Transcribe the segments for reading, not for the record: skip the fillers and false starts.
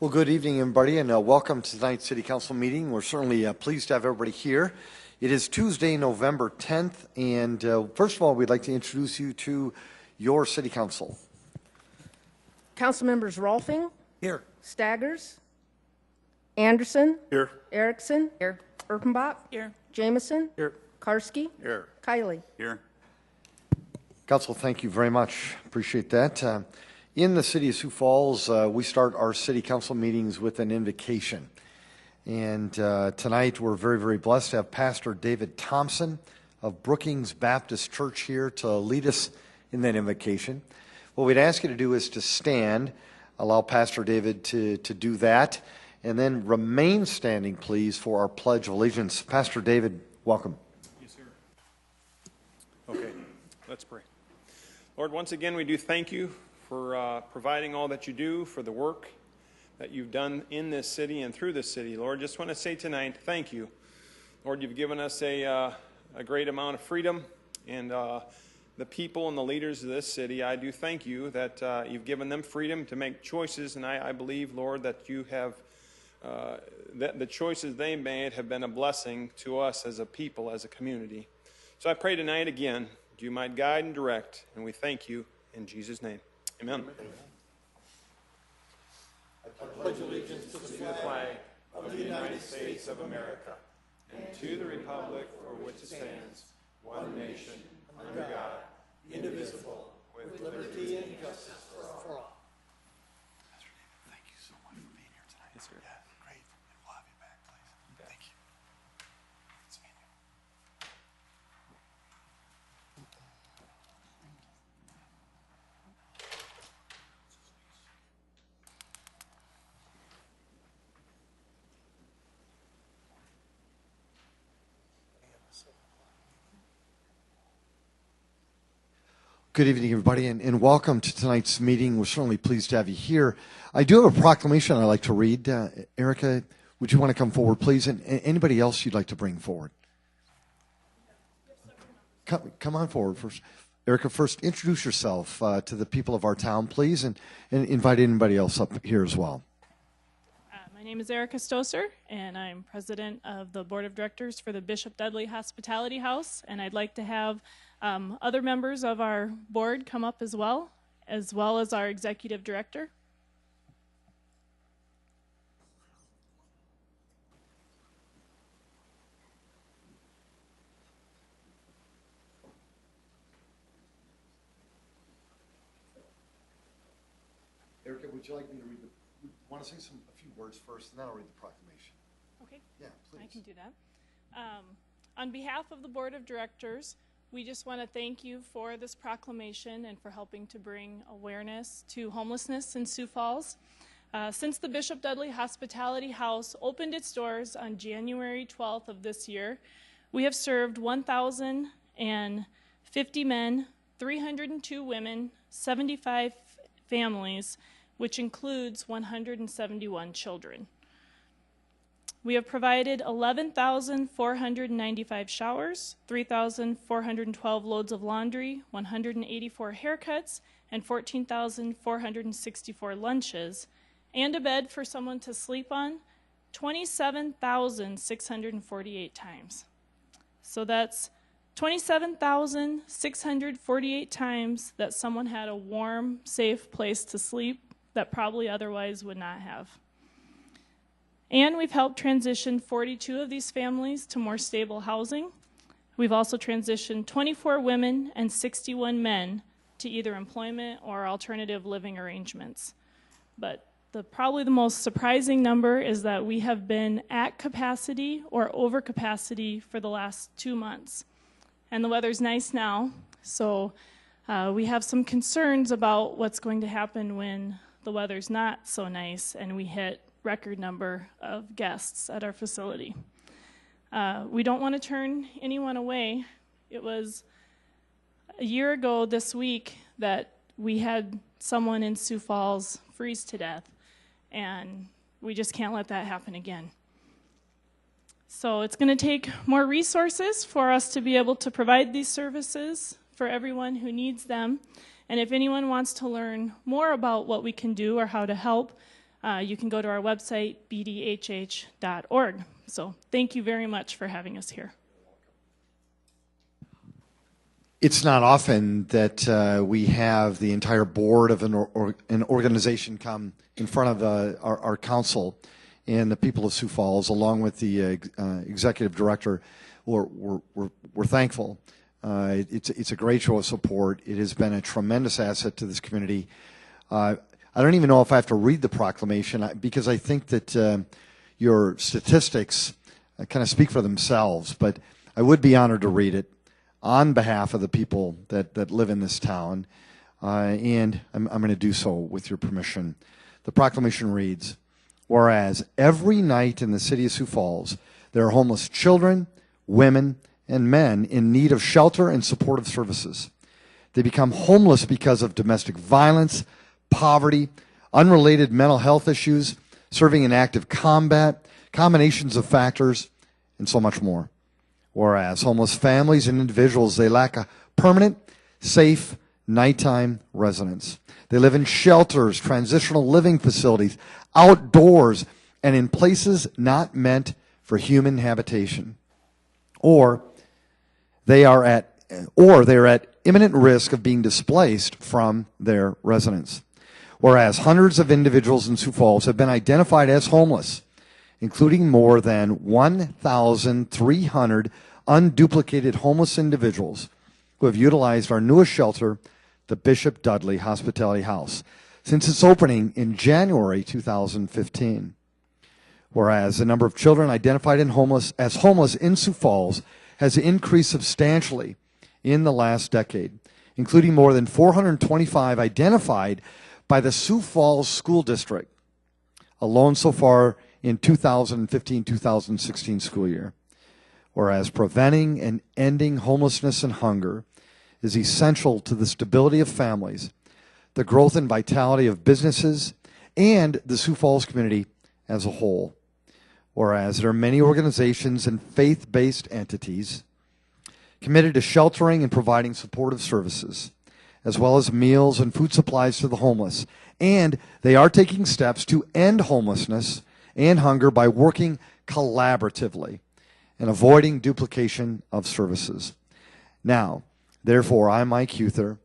Well, good evening, everybody, and welcome to tonight's City Council meeting. We're certainly pleased to have everybody here. It is Tuesday, November 10th, and first of all, we'd like to introduce you to your City Council. Council members Rolfing. Here. Staggers. Anderson. Here. Erickson. Here. Erpenbach. Here. Jameson. Here. Karski. Here. Kiley. Here. Council, thank you very much. Appreciate that. In the City of Sioux Falls, we start our City Council meetings with an invocation. And tonight we're very, very blessed to have Pastor David Thompson of Brookings Baptist Church here to lead us in that invocation. What we'd ask you to do is to stand, allow Pastor David to do that, and then remain standing, please, for our Pledge of Allegiance. Pastor David, welcome. Yes, sir. Okay, let's pray. Lord, once again, we do thank you for providing all that you do, for the work that you've done in this city and through this city. Lord, just want to say tonight, thank you. Lord, you've given us a great amount of freedom, and the people and the leaders of this city, I do thank you that you've given them freedom to make choices, and I believe, Lord, that you have, that the choices they made have been a blessing to us as a people, as a community. So I pray tonight again, that you might guide and direct, and we thank you in Jesus' name. Amen. I pledge allegiance to the flag of the United States of America and to the republic for which it stands, one nation, under God, indivisible, with liberty and justice for all. Pastor David, thank you so much for being here tonight. Yes, sir. Yeah, great. And we'll have you back, please. Thank you. It's me and you. Good evening, everybody, and welcome to tonight's meeting. We're certainly pleased to have you here. I do have a proclamation I'd like to read. Erica, would you want to come forward, please? And anybody else you'd like to bring forward? Come on forward first. Erica, first introduce yourself to the people of our town, please, and invite anybody else up here as well. My name is Erica Stoser, and I'm president of the Board of Directors for the Bishop Dudley Hospitality House, and I'd like to have other members of our board come up as well as our executive director. Erica, would you like me to read want to say a few words first, and then I'll read the proclamation. Okay. Yeah, please. I can do that. On behalf of the Board of Directors, we just want to thank you for this proclamation and for helping to bring awareness to homelessness in Sioux Falls. Since the Bishop Dudley Hospitality House opened its doors on January 12th of this year, we have served 1,050 men, 302 women, 75 families, which includes 171 children. We have provided 11,495 showers, 3,412 loads of laundry, 184 haircuts, and 14,464 lunches, and a bed for someone to sleep on 27,648 times. So that's 27,648 times that someone had a warm, safe place to sleep that probably otherwise would not have. And we've helped transition 42 of these families to more stable housing. We've also transitioned 24 women and 61 men to either employment or alternative living arrangements. But probably the most surprising number is that we have been at capacity or over capacity for the last 2 months. And the weather's nice now, so we have some concerns about what's going to happen when the weather's not so nice and we hit record number of guests at our facility. We don't want to turn anyone away. It was a year ago this week that we had someone in Sioux Falls freeze to death, and we just can't let that happen again. So it's going to take more resources for us to be able to provide these services for everyone who needs them. And if anyone wants to learn more about what we can do or how to help, you can go to our website, bdhh.org. So thank you very much for having us here. It's not often that we have the entire board of an organization come in front of our council and the people of Sioux Falls, along with the executive director. We're thankful. It's a great show of support. It has been a tremendous asset to this community. I don't even know if I have to read the proclamation because I think that your statistics kind of speak for themselves, but I would be honored to read it on behalf of the people that live in this town, and I'm going to do so with your permission. The proclamation reads, whereas every night in the city of Sioux Falls, there are homeless children, women, and men in need of shelter and supportive services. They become homeless because of domestic violence, poverty, unrelated mental health issues, serving in active combat, combinations of factors, and so much more. Whereas homeless families and individuals, they lack a permanent, safe, nighttime residence. They live in shelters, transitional living facilities, outdoors, and in places not meant for human habitation. Or they are at imminent risk of being displaced from their residence. Whereas hundreds of individuals in Sioux Falls have been identified as homeless, including more than 1,300 unduplicated homeless individuals who have utilized our newest shelter, the Bishop Dudley Hospitality House, since its opening in January 2015. Whereas the number of children identified as homeless in Sioux Falls has increased substantially in the last decade, including more than 425 identified by the Sioux Falls School District alone so far in 2015-2016 school year. Whereas preventing and ending homelessness and hunger is essential to the stability of families, the growth and vitality of businesses, and the Sioux Falls community as a whole. Whereas there are many organizations and faith-based entities committed to sheltering and providing supportive services, as well as meals and food supplies to the homeless. And they are taking steps to end homelessness and hunger by working collaboratively and avoiding duplication of services. Now, therefore, I, Mike Huther,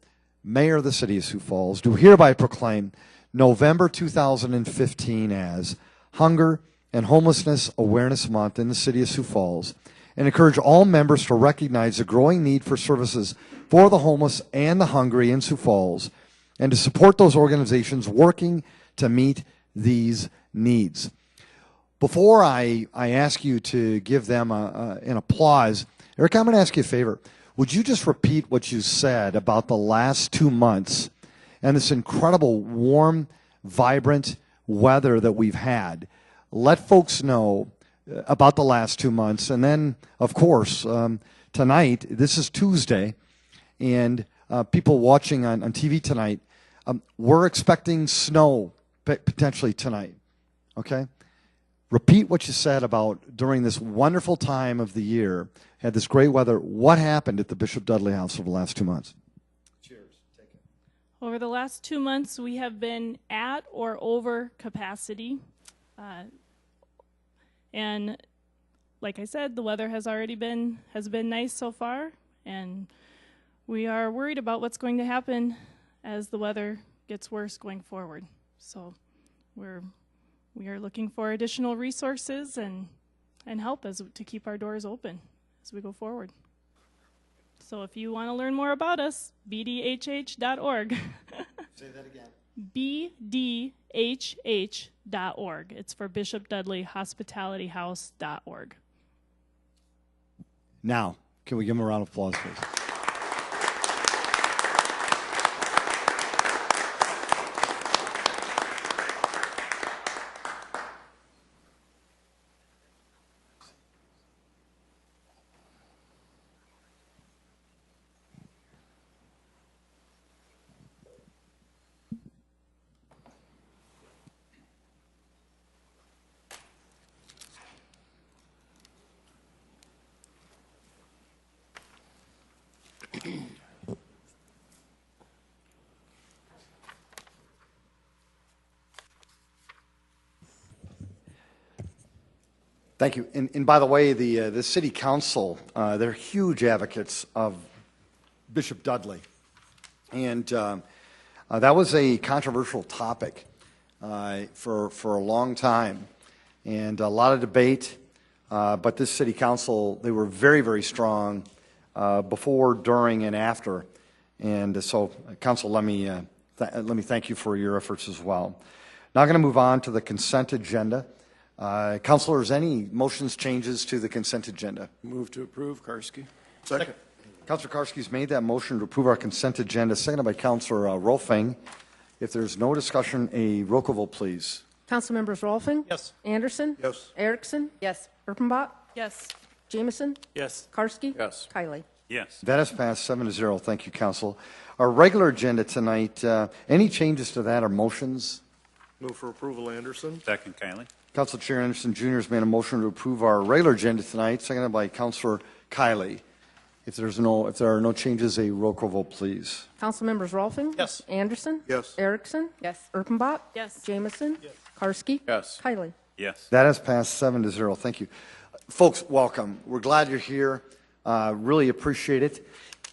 Mayor of the City of Sioux Falls, do hereby proclaim November 2015 as Hunger and Homelessness Awareness Month in the City of Sioux Falls, and encourage all members to recognize the growing need for services for the homeless and the hungry in Sioux Falls, and to support those organizations working to meet these needs. Before I ask you to give them an applause, Eric, I'm going to ask you a favor. Would you just repeat what you said about the last 2 months and this incredible warm, vibrant weather that we've had? Let folks know about the last 2 months. And then, of course, tonight, this is Tuesday, and people watching on TV tonight, we're expecting snow potentially tonight, okay? Repeat what you said about during this wonderful time of the year, had this great weather. What happened at the Bishop Dudley House over the last 2 months? Cheers. Take it. Over the last 2 months, we have been at or over capacity. And like I said, the weather has been nice so far, and we are worried about what's going to happen as the weather gets worse going forward. So we are looking for additional resources and help to keep our doors open as we go forward. So if you want to learn more about us, bdhh.org. Say that again. bdhh.org. It's for Bishop Dudley Hospitalityhouse.org. Now, can we give him a round of applause, please? Thank you. And by the way, the city council, they're huge advocates of Bishop Dudley. And that was a controversial topic for a long time and a lot of debate. But this city council, they were very, very strong before, during, and after. And so, council, let me thank you for your efforts as well. Now I'm going to move on to the consent agenda. Councilors, any motions, changes to the consent agenda? Move to approve, Karski. Second. Councilor Karski's made that motion to approve our consent agenda, seconded by Councilor Rolfing. If there's no discussion, a roll call vote, please. Councilmembers Rolfing? Yes. Anderson? Yes. Erickson? Yes. Erpenbach? Yes. Jamison? Yes. Karski? Yes. Kylie? Yes. That has passed 7-0. Thank you, Council. Our regular agenda tonight, any changes to that or motions? Move for approval, Anderson. Second, Kylie. Council Chair Anderson Jr. has made a motion to approve our regular agenda tonight, seconded by Councilor Kylie. If there are no changes, a roll call vote, please. Councilmembers Rolfing? Yes. Anderson? Yes. Erickson? Yes. Erpenbach? Yes. Jamison? Karski? Yes. Kylie? Yes. That has passed 7-0. Thank you. Folks, welcome. We're glad you're here. Really appreciate it.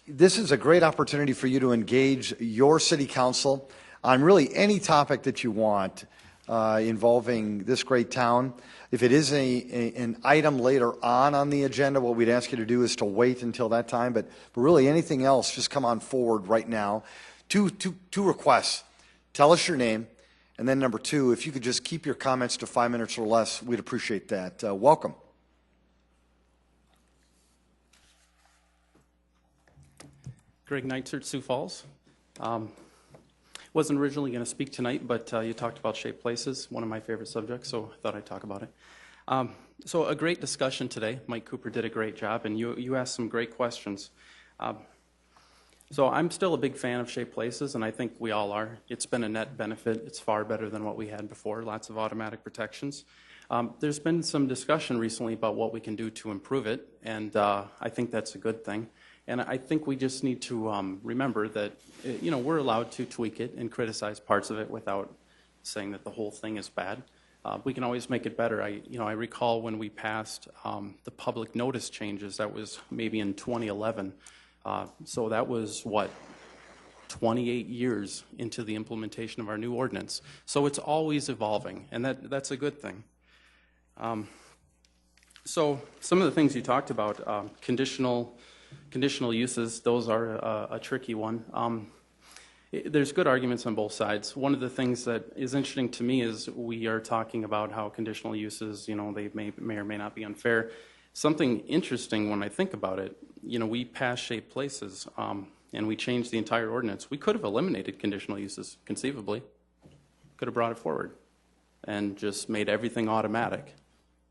This is a great opportunity for you to engage your city council on really any topic that you want involving this great town. If it is an item later on the agenda, what we'd ask you to do is to wait until that time. But really anything else, just come on forward right now. Two requests. Tell us your name. And then number two, if you could just keep your comments to 5 minutes or less, we'd appreciate that. Welcome. Greg Neitzert, Sioux Falls. Wasn't originally going to speak tonight, but you talked about shaped places, one of my favorite subjects, so I thought I'd talk about it. So a great discussion today. Mike Cooper did a great job, and you asked some great questions. So I'm still a big fan of shaped places, and I think we all are. It's been a net benefit. It's far better than what we had before, lots of automatic protections. There's been some discussion recently about what we can do to improve it, and I think that's a good thing. And I think we just need to remember that, we're allowed to tweak it and criticize parts of it without saying that the whole thing is bad. We can always make it better. I recall when we passed the public notice changes, that was maybe in 2011. So that was, 28 years into the implementation of our new ordinance. So it's always evolving, and that's a good thing. So some of the things you talked about, conditional uses, those are a tricky one. There's good arguments on both sides. One of the things that is interesting to me is we are talking about how conditional uses, they may or may not be unfair. Something interesting when I think about it, we passed shaped places and we changed the entire ordinance. We could have eliminated conditional uses, conceivably. Could have brought it forward and just made everything automatic.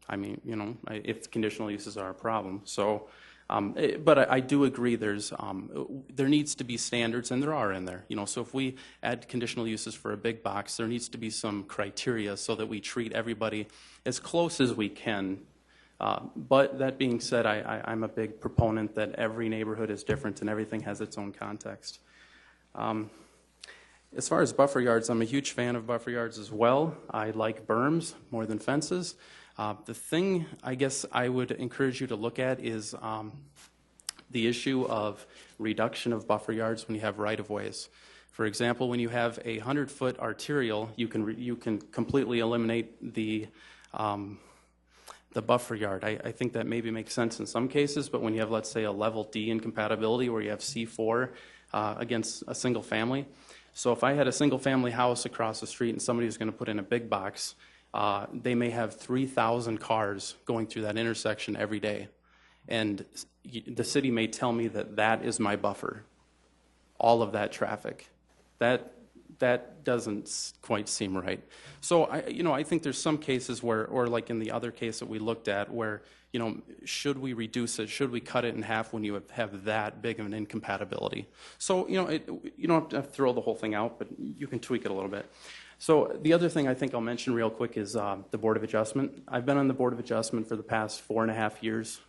I mean, if conditional uses are a problem. So, but I do agree there needs to be standards, and there are in there. So if we add conditional uses for a big box, there needs to be some criteria so that we treat everybody as close as we can. But that being said, I'm a big proponent that every neighborhood is different and everything has its own context. As far as buffer yards, I'm a huge fan of buffer yards as well. I like berms more than fences. The thing I guess I would encourage you to look at is the issue of reduction of buffer yards when you have right-of-ways. For example, when you have a 100-foot arterial, you can completely eliminate the buffer yard. I think that maybe makes sense in some cases, but when you have, let's say, a level D incompatibility where you have C4 against a single family. So if I had a single family house across the street and somebody was going to put in a big box, they may have 3,000 cars going through that intersection every day. And the city may tell me that is my buffer, all of that traffic. That doesn't quite seem right. So I think there's some cases where, or like in the other case that we looked at, where should we reduce it? Should we cut it in half when you have that big of an incompatibility? So you don't have to throw the whole thing out, but you can tweak it a little bit. So the other thing I think I'll mention real quick is the Board of Adjustment. I've been on the Board of Adjustment for the past 4.5 years.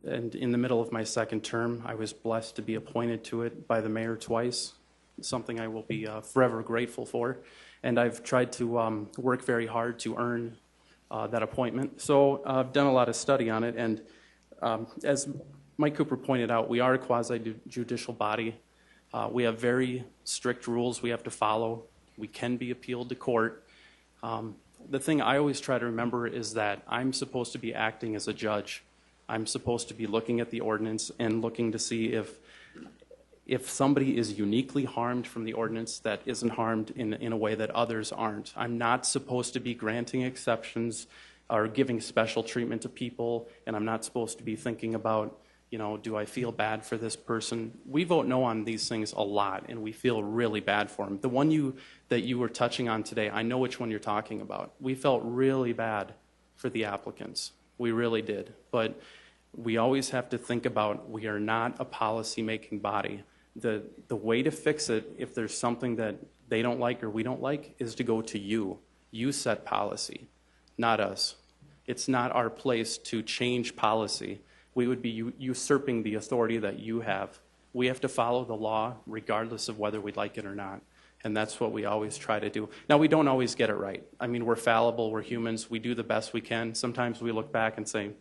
And in the middle of my second term, I was blessed to be appointed to it by the mayor twice, something I will be forever grateful for. And I've tried to work very hard to earn that appointment. So I've done a lot of study on it, and as Mike Cooper pointed out, we are a quasi-judicial body. We have very strict rules we have to follow. We can be appealed to court. The thing I always try to remember is that I'm supposed to be acting as a judge. I'm supposed to be looking at the ordinance and looking to see if somebody is uniquely harmed from the ordinance that isn't harmed in a way that others aren't. I'm not supposed to be granting exceptions or giving special treatment to people, and I'm not supposed to be thinking about, you know, do I feel bad for this person? We vote no on these things a lot, and we feel really bad for them. The one that you were touching on today, I know which one you're talking about. We felt really bad for the applicants. We really did. But we always have to think about we are not a policy-making body. The way to fix it, if there's something that they don't like or we don't like, is to go to you. You set policy, not us. It's not our place to change policy. We would be usurping the authority that you have. We have to follow the law regardless of whether we like it or not. And that's what we always try to do. Now, we don't always get it right. I mean, we're fallible, we're humans, we do the best we can. Sometimes we look back and say,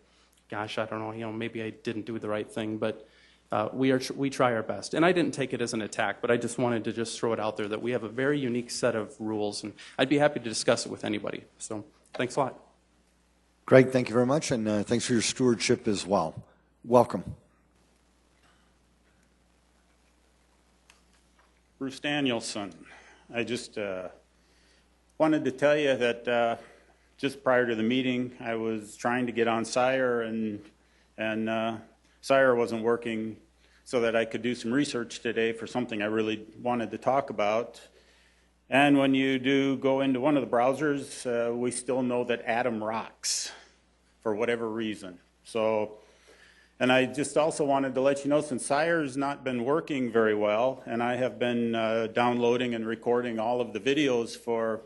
gosh, I don't know, you know, maybe I didn't do the right thing, but we try our best. And I didn't take it as an attack, but I just wanted to just throw it out there that we have a very unique set of rules, and I'd be happy to discuss it with anybody. So thanks a lot. Greg, thank you very much, and thanks for your stewardship as well. Welcome. Bruce Danielson. I just wanted to tell you that just prior to the meeting, I was trying to get on SIRE, and SIRE wasn't working so that I could do some research today for something I really wanted to talk about. And when you do go into one of the browsers, we still know that Atom rocks for whatever reason. So, and I just also wanted to let you know, since SIRE's not been working very well, and I have been downloading and recording all of the videos for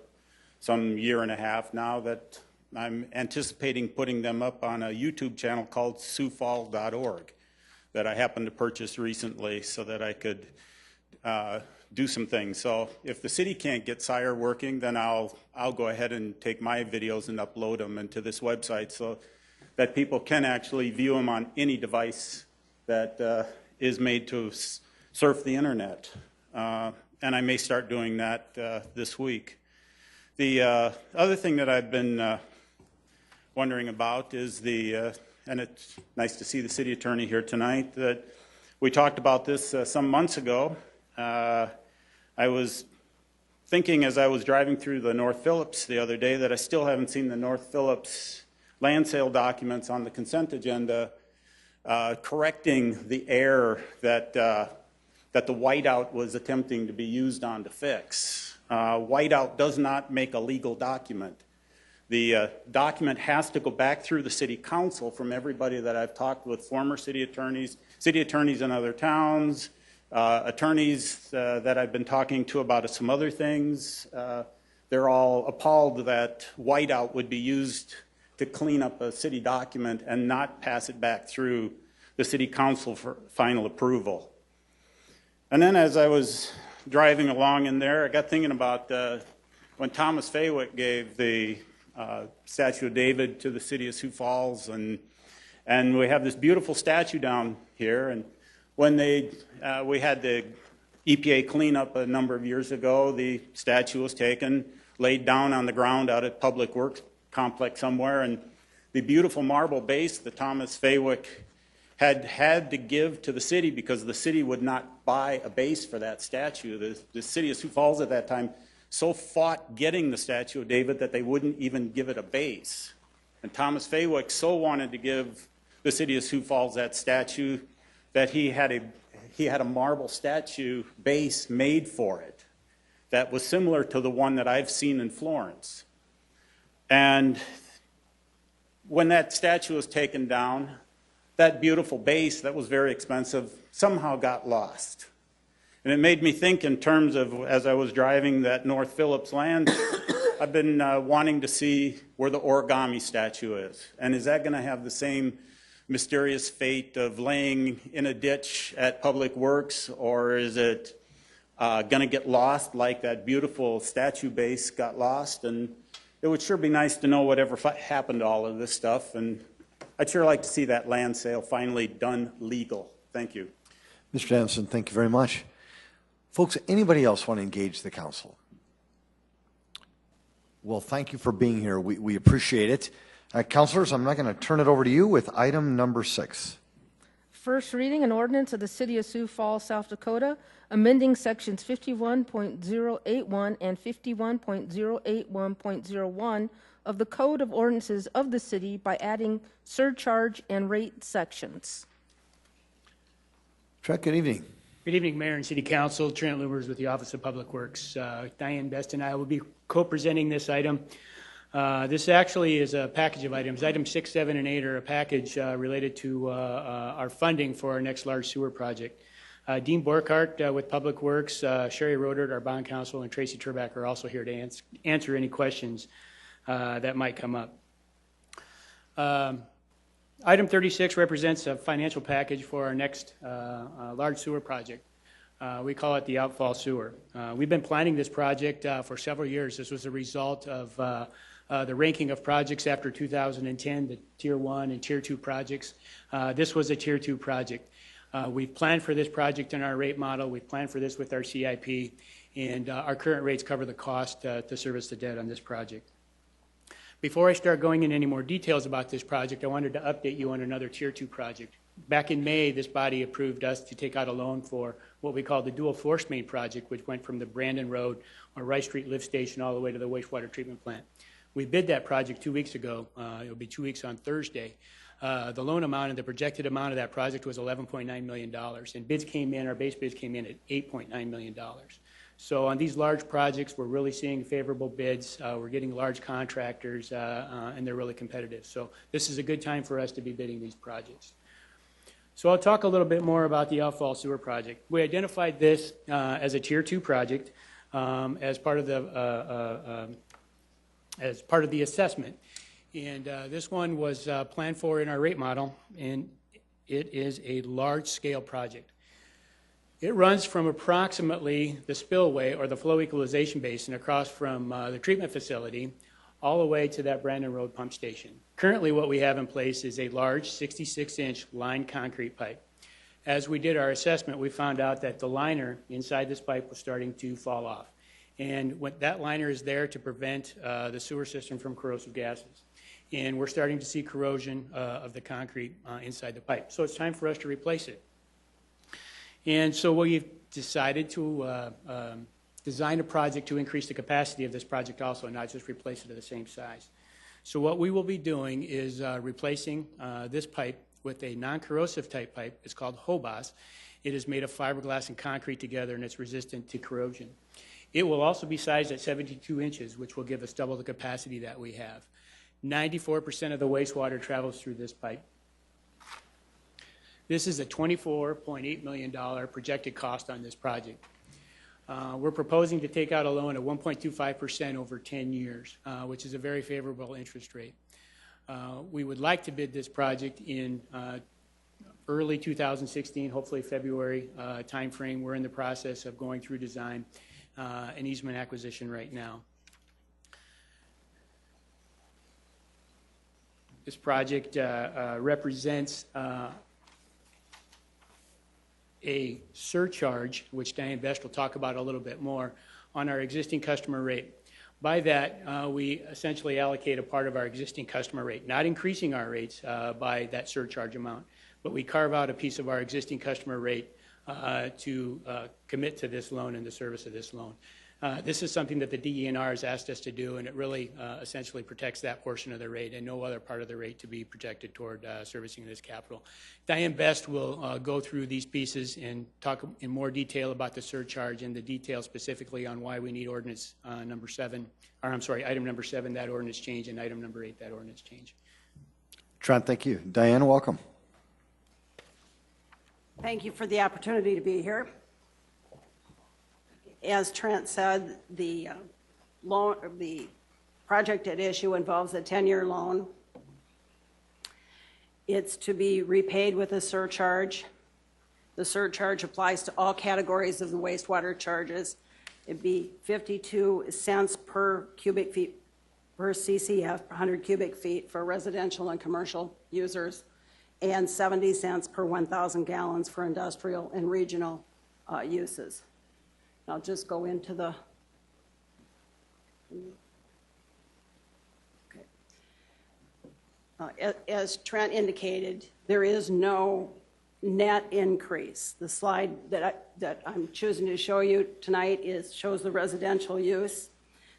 some year and a half now, that I'm anticipating putting them up on a YouTube channel called siouxfalls.org that I happened to purchase recently so that I could do some things. So if the city can't get SIRE working, then I'll go ahead and take my videos and upload them into this website so that people can actually view them on any device that is made to surf the internet. And I may start doing that this week. The other thing that I've been wondering about is and it's nice to see the city attorney here tonight, that we talked about this some months ago. I was thinking as I was driving through the North Phillips the other day that I still haven't seen the North Phillips land sale documents on the consent agenda correcting the error that the whiteout was attempting to be used on to fix. Whiteout does not make a legal document. The document has to go back through the city council. From everybody that I've talked with, former city attorneys in other towns, attorneys that I've been talking to about some other things, they're all appalled that whiteout would be used to clean up a city document and not pass it back through the city council for final approval. And then as I was driving along in there, I got thinking about when Thomas Faywick gave the Statue of David to the City of Sioux Falls, and we have this beautiful statue down here. And when we had the EPA cleanup a number of years ago, the statue was taken, laid down on the ground out at Public Works Complex somewhere, and the beautiful marble base that Thomas Faywick had to give to the city because the city would not buy a base for that statue. The City of Sioux Falls at that time so fought getting the Statue of David that they wouldn't even give it a base. And Thomas Faywick so wanted to give the City of Sioux Falls that statue that he had a marble statue base made for it that was similar to the one that I've seen in Florence. And when that statue was taken down, that beautiful base that was very expensive somehow got lost. And it made me think in terms of, as I was driving that North Phillips land, I've been wanting to see where the origami statue is. And is that going to have the same mysterious fate of laying in a ditch at Public Works, or is it going to get lost like that beautiful statue base got lost? And it would sure be nice to know whatever happened to all of this stuff, and I'd sure like to see that land sale finally done legal. Thank you. Mr. Dennison, thank you very much. Folks, anybody else want to engage the council? Well, thank you for being here. We appreciate it. Councilors, I'm not going to turn it over to you with item number 6. First reading, an ordinance of the City of Sioux Falls, South Dakota, amending sections 51.081 and 51.081.01 of the Code of Ordinances of the city by adding surcharge and rate sections. Trent, good evening. Good evening, Mayor and City Council. Trent Lumers with the Office of Public Works. Diane Best and I will be co-presenting this item. This actually is a package of items. Items 6, 7, and 8 are a package related to our funding for our next large sewer project. Dean Borkart with Public Works, Sherry Rodert, our bond counsel, and Tracy Turback are also here to answer any questions that might come up. Item 36 represents a financial package for our next large sewer project. We call it the Outfall Sewer. We've been planning this project for several years. This was a result of the ranking of projects after 2010, the Tier 1 and Tier 2 projects. This was a Tier 2 project. We've planned for this project in our rate model. We've planned for this with our CIP, and our current rates cover the cost to service the debt on this project. Before I start going into any more details about this project, I wanted to update you on another Tier 2 project. Back in May, this body approved us to take out a loan for what we call the dual force main project, which went from the Brandon Road or Rice Street lift station all the way to the wastewater treatment plant. We bid that project 2 weeks ago. It'll be 2 weeks on Thursday. The loan amount and the projected amount of that project was $11.9 million, and bids came in, our base bids came in at $8.9 million. So on these large projects, we're really seeing favorable bids. We're getting large contractors, and they're really competitive. So this is a good time for us to be bidding these projects. So I'll talk a little bit more about the Outfall Sewer project. We identified this as a Tier 2 project as part of the assessment. And this one was planned for in our rate model, and it is a large-scale project. It runs from approximately the spillway or the flow equalization basin across from the treatment facility all the way to that Brandon Road pump station. Currently what we have in place is a large 66-inch lined concrete pipe. As we did our assessment, we found out that the liner inside this pipe was starting to fall off. And that liner is there to prevent the sewer system from corrosive gases. And we're starting to see corrosion of the concrete inside the pipe. So it's time for us to replace it. And so we've decided to design a project to increase the capacity of this project also, and not just replace it at the same size. So what we will be doing is replacing this pipe with a non-corrosive type pipe. It's called Hobos. It is made of fiberglass and concrete together, and it's resistant to corrosion. It will also be sized at 72 inches, which will give us double the capacity that we have. 94% of the wastewater travels through this pipe. This is a $24.8 million projected cost on this project. We're proposing to take out a loan of 1.25% over 10 years, which is a very favorable interest rate. We would like to bid this project in early 2016, hopefully February timeframe. We're in the process of going through design and easement acquisition right now. This project represents a surcharge, which Diane Best will talk about a little bit more, on our existing customer rate. By that, we essentially allocate a part of our existing customer rate, not increasing our rates by that surcharge amount, but we carve out a piece of our existing customer rate to commit to this loan and the service of this loan. This is something that the DENR has asked us to do, and it really essentially protects that portion of the rate and no other part of the rate to be projected toward servicing this capital. Diane Best will go through these pieces and talk in more detail about the surcharge and the details specifically on why we need ordinance number 7, or I'm sorry, item number 7, that ordinance change, and item number 8, that ordinance change. Trent, thank you. Diane, welcome. Thank you for the opportunity to be here. As Trent said, the project at issue involves a 10-year loan. It's to be repaid with a surcharge. The surcharge applies to all categories of the wastewater charges. It'd be 52 cents per cubic feet per CCF, 100 cubic feet for residential and commercial users, and 70 cents per 1,000 gallons for industrial and regional uses. I'll just go into the, as Trent indicated, there is no net increase. The slide that I'm choosing to show you tonight shows the residential use.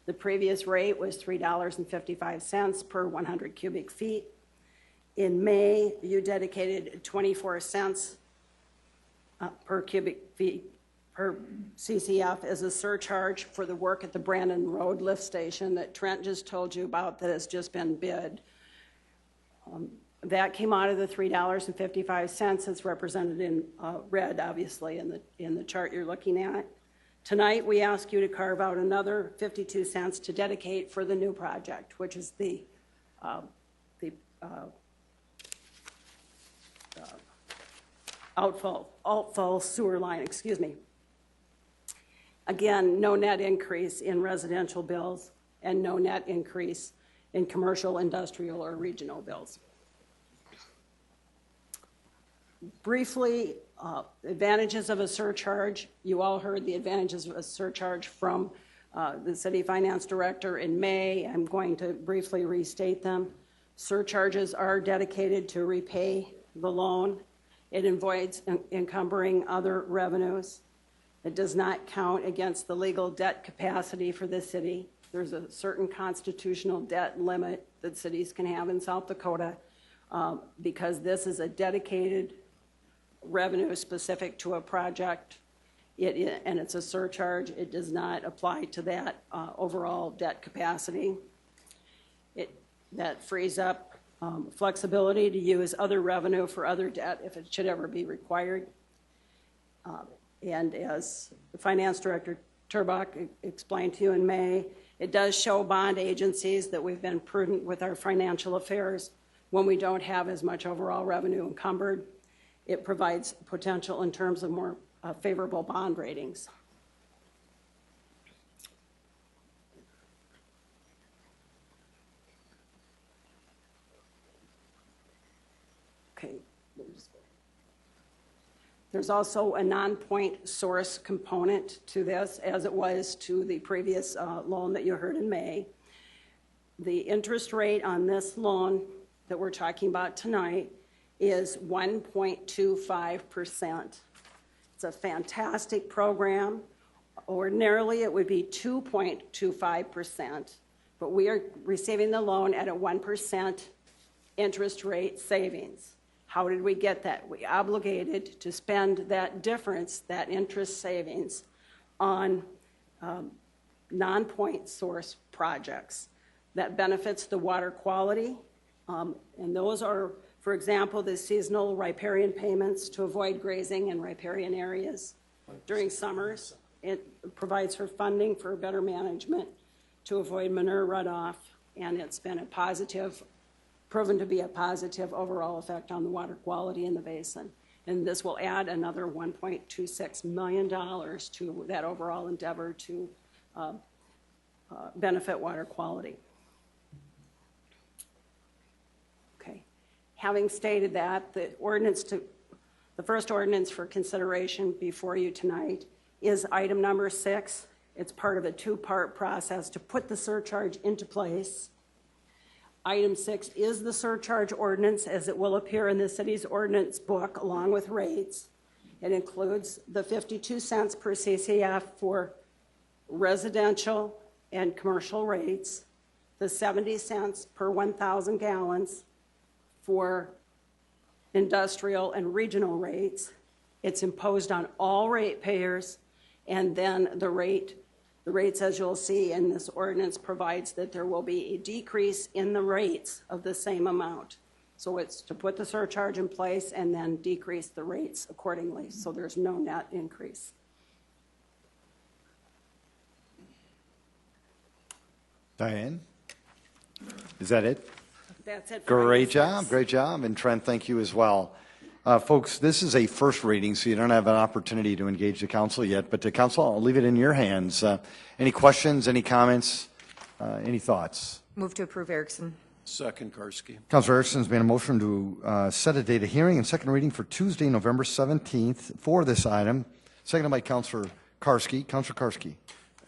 The previous rate was $3.55 per 100 cubic feet. In May, you dedicated 24 cents per cubic feet per CCF as a surcharge for the work at the Brandon Road lift station that Trent just told you about that has just been bid. That came out of the $3.55. It's represented in red, obviously, in the chart you're looking at. Tonight, we ask you to carve out another 52 cents to dedicate for the new project, which is the outfall sewer line, excuse me. Again, no net increase in residential bills and no net increase in commercial, industrial, or regional bills. Briefly, advantages of a surcharge. You all heard the advantages of a surcharge from the city finance director in May. I'm going to briefly restate them. Surcharges are dedicated to repay the loan. It avoids encumbering other revenues. It does not count against the legal debt capacity for the city. There's a certain constitutional debt limit that cities can have in South Dakota because this is a dedicated revenue specific to a project, and it's a surcharge. It does not apply to that overall debt capacity. That frees up flexibility to use other revenue for other debt if it should ever be required. And as the Finance Director Turbach explained to you in May, it does show bond agencies that we've been prudent with our financial affairs when we don't have as much overall revenue encumbered. It provides potential in terms of more favorable bond ratings. Okay. There's also a non-point source component to this, as it was to the previous loan that you heard in May. The interest rate on this loan that we're talking about tonight is 1.25%. It's a fantastic program. Ordinarily, it would be 2.25%, but we are receiving the loan at a 1% interest rate savings. How did we get that? We obligated to spend that difference, that interest savings, on non-point source projects that benefits the water quality. And those are, for example, the seasonal riparian payments to avoid grazing in riparian areas during summers. It provides for funding for better management to avoid manure runoff, and it's been a positive, proven to be a positive overall effect on the water quality in the basin. And this will add another $1.26 million to that overall endeavor to benefit water quality. Okay. Having stated that, the first ordinance for consideration before you tonight is item number 6. It's part of a two-part process to put the surcharge into place. Item 6 is the surcharge ordinance as it will appear in the city's ordinance book along with rates. It includes the 52 cents per CCF for residential and commercial rates, the 70 cents per 1,000 gallons for industrial and regional rates. It's imposed on all ratepayers, and then the rates, as you'll see in this ordinance, provides that there will be a decrease in the rates of the same amount. So it's to put the surcharge in place and then decrease the rates accordingly, so there's no net increase. Diane, is that it? That's it. For Great job, great job. And Trent, thank you as well. Folks, this is a first reading, so you don't have an opportunity to engage the council yet. But the council, I'll leave it in your hands. Any questions, any comments, any thoughts? Move to approve Erickson. Second, Karski. Councilor Erickson's made a motion to set a date of hearing and second reading for Tuesday, November 17th for this item, seconded by Councilor Karski. Councilor Karski.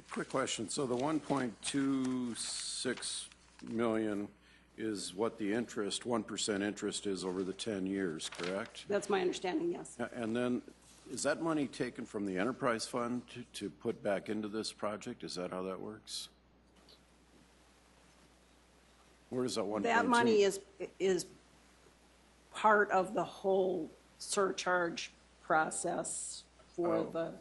Quick question. So the 1.26 million is what the interest, 1% interest is over the 10 years, correct? That's my understanding, yes. And then is that money taken from the enterprise fund to put back into this project? Is that how that works? Where does that 1.2? That money is part of the whole surcharge process for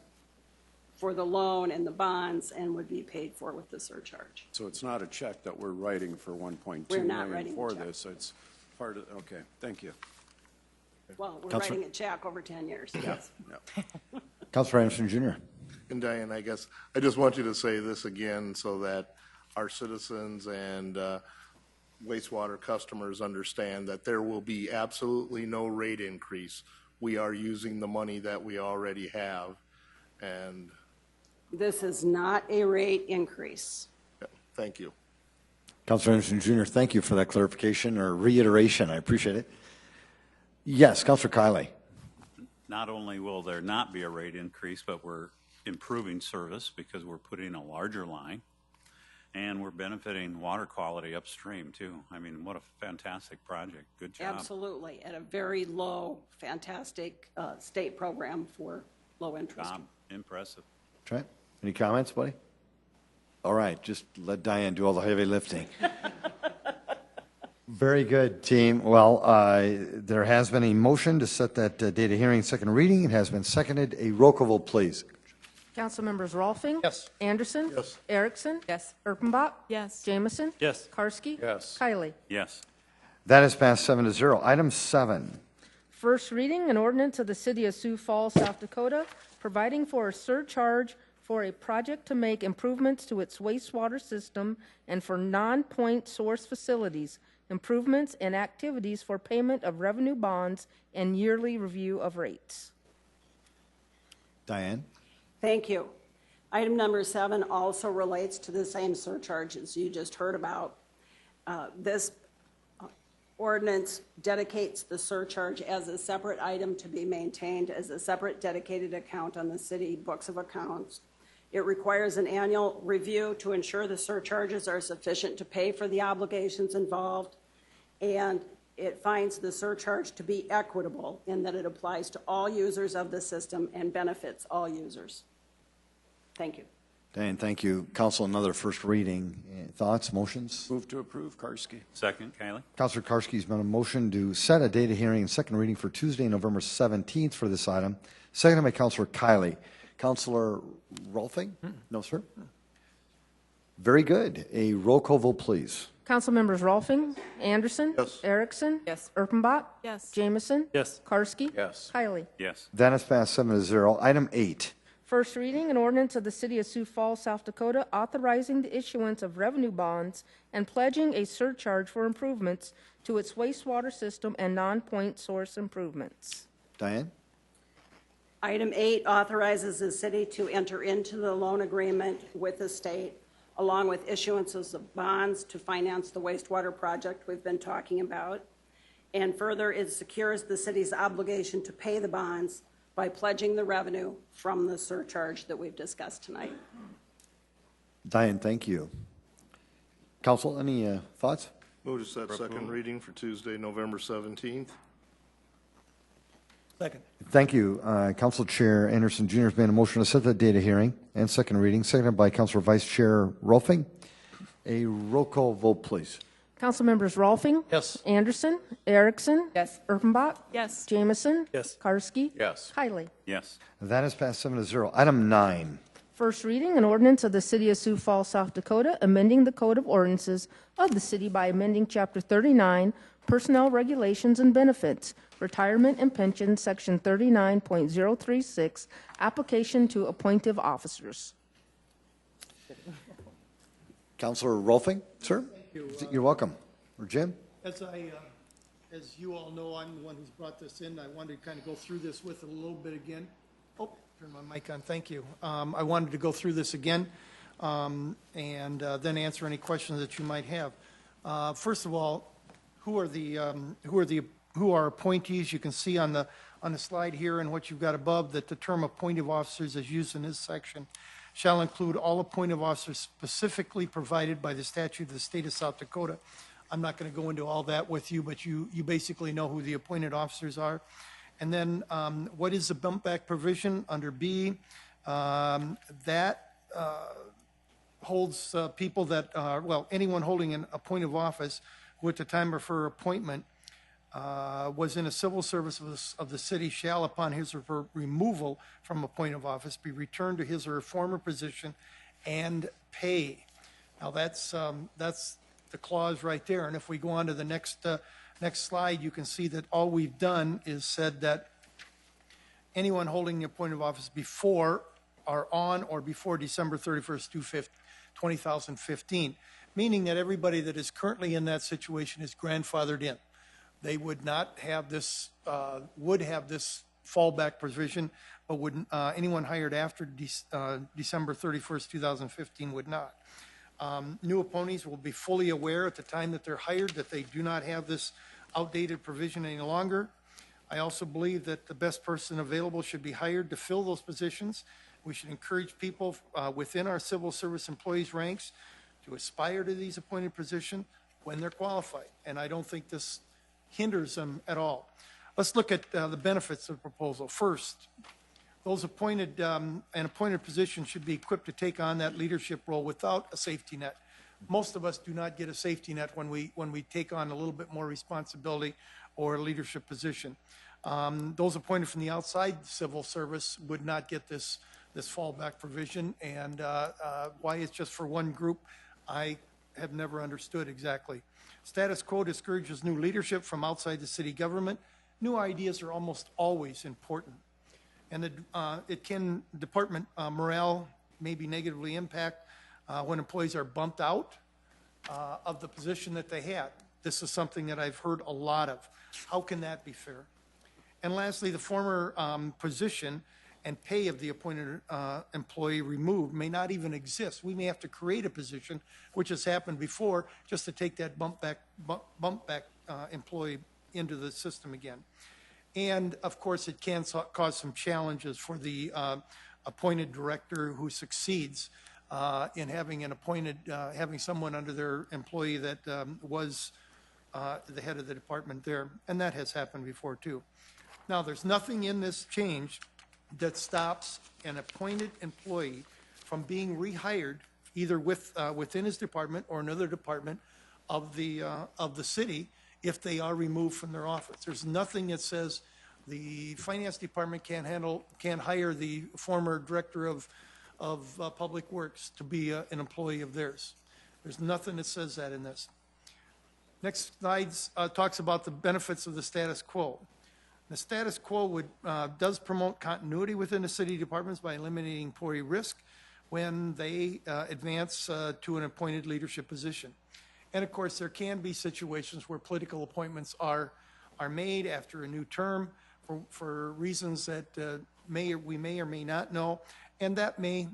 the loan and the bonds, and would be paid for with the surcharge. So it's not a check that we're writing for 1.2 We're not million writing for a check. this. It's part of, okay, thank you. Well, we're Counselor? writing a check over 10 years, yes. Councilor Anderson Jr. And Diane, I guess, I just want you to say this again so that our citizens and wastewater customers understand that there will be absolutely no rate increase. We are using the money that we already have, and This is not a rate increase. thank you. Councilor Anderson Jr., thank you for that clarification or reiteration. I appreciate it. Yes, Councilor Kiley. Not only will there not be a rate increase, but we're improving service because we're putting a larger line, and we're benefiting water quality upstream, too. I mean, what a fantastic project. Good job. Absolutely, at a very low, fantastic state program for low interest. Job. Impressive. Trent, any comments, buddy? All right, just let Diane do all the heavy lifting. Very good, team. Well, there has been a motion to set that date of hearing second reading. It has been seconded. A roll call vote, please. Council members Rolfing. Yes. Anderson. Yes. Erickson. Yes. Erpenbach. Yes. Jamison. Yes. Karski. Yes. Kiley. Yes. That is passed 7-0. Item 7. First reading, an ordinance of the City of Sioux Falls, South Dakota, providing for a surcharge for a project to make improvements to its wastewater system and for non-point source facilities, improvements and activities for payment of revenue bonds and yearly review of rates. Diane? Thank you. Item number 7 also relates to the same surcharges you just heard about. This ordinance dedicates the surcharge as a separate item to be maintained as a separate dedicated account on the city books of accounts. It requires an annual review to ensure the surcharges are sufficient to pay for the obligations involved, and it finds the surcharge to be equitable in that it applies to all users of the system and benefits all users. Thank you. Diane, thank you. Council, another first reading. Thoughts, motions? Move to approve, Karski. Second, Kiley. Councilor Karski's made a motion to set a date of hearing and second reading for Tuesday, November 17th for this item, seconded by Councilor Kiley. Councilor Rolfing? No, sir? Very good. A roll call vote, please. Council members Rolfing. Anderson. Yes. Erickson. Yes. Erpenbach. Yes. Jamison. Yes. Karski. Yes. Kiley. Yes. That is passed 7-0. Item 8. First reading, an ordinance of the City of Sioux Falls, South Dakota, authorizing the issuance of revenue bonds and pledging a surcharge for improvements to its wastewater system and non-point source improvements. Diane? Item 8 authorizes the city to enter into the loan agreement with the state, along with issuances of bonds to finance the wastewater project we've been talking about. And further, it secures the city's obligation to pay the bonds by pledging the revenue from the surcharge that we've discussed tonight. Diane, thank you. Council, any thoughts? Move to set second reading for Tuesday, November 17th. Second. Thank you. Council Chair Anderson Jr. has made a motion to set the date of hearing and second reading, seconded by Councilor Vice Chair Rolfing. A roll call vote, please. Council members Rolfing. Yes. Anderson. Erickson. Yes. Erpenbach. Yes. Jamison. Yes. Karski. Yes. Kiley. Yes. That is passed 7-0. Item 9. First reading, an ordinance of the City of Sioux Falls, South Dakota, amending the Code of Ordinances of the city by amending Chapter 39, Personnel Regulations and Benefits, Retirement and Pension, Section 39.036, Application to Appointive Officers. Councilor Rolfing, sir? You're welcome. Or Jim? As you all know, I'm the one who's brought this in. I wanted to kind of go through this with it a little bit again. Oh, turn my mic on. Thank you. I wanted to go through this again and then answer any questions that you might have. First of all, who are appointees? You can see on the slide here and what you've got above that the term appointive officers as used in this section shall include all appointive officers specifically provided by the statute of the state of South Dakota. I'm not going to go into all that with you, but you basically know who the appointed officers are. And then what is the bump back provision under B? That holds people that are, well, anyone holding an appointive office who at the time of her appointment was in a civil service of the city shall, upon his or her removal from appointive office, be returned to his or her former position and pay. Now that's the clause right there. And if we go on to the next slide, you can see that all we've done is said that anyone holding the appointive office before or on or before December 31st, 2015, meaning that everybody that is currently in that situation is grandfathered in. They would not have this, would have this fallback provision, but would anyone hired after December 31st, 2015 would not. New appointees will be fully aware at the time that they're hired that they do not have this outdated provision any longer. I also believe that the best person available should be hired to fill those positions. We should encourage people within our civil service employees ranks to aspire to these appointed positions when they're qualified. And I don't think this hinders them at all. Let's look at the benefits of the proposal. First, those appointed, an appointed position should be equipped to take on that leadership role without a safety net. Most of us do not get a safety net when we take on a little bit more responsibility or a leadership position. Those appointed from the outside civil service would not get this fallback provision, and why it's just for one group, I have never understood exactly. Status quo discourages new leadership from outside the city government. New ideas are almost always important. And department morale may be negatively impact when employees are bumped out of the position that they had. This is something that I've heard a lot of. How can that be fair? And lastly, the former position and pay of the appointed employee removed may not even exist. We may have to create a position, which has happened before, just to take that bump back employee into the system again. And of course, it can cause some challenges for the appointed director who succeeds in having an appointed, having someone under their employee that was the head of the department there. And that has happened before too. Now, there's nothing in this change that stops an appointed employee from being rehired either within his department or another department of the city if they are removed from their office. There's nothing that says the finance department can't hire the former director of public works to be an employee of theirs. There's nothing that says that in this. Next slide talks about the benefits of the status quo. The status quo does promote continuity within the city departments by eliminating employee risk when they advance to an appointed leadership position. And of course, there can be situations where political appointments are made after a new term for reasons that we may or may not know, and that may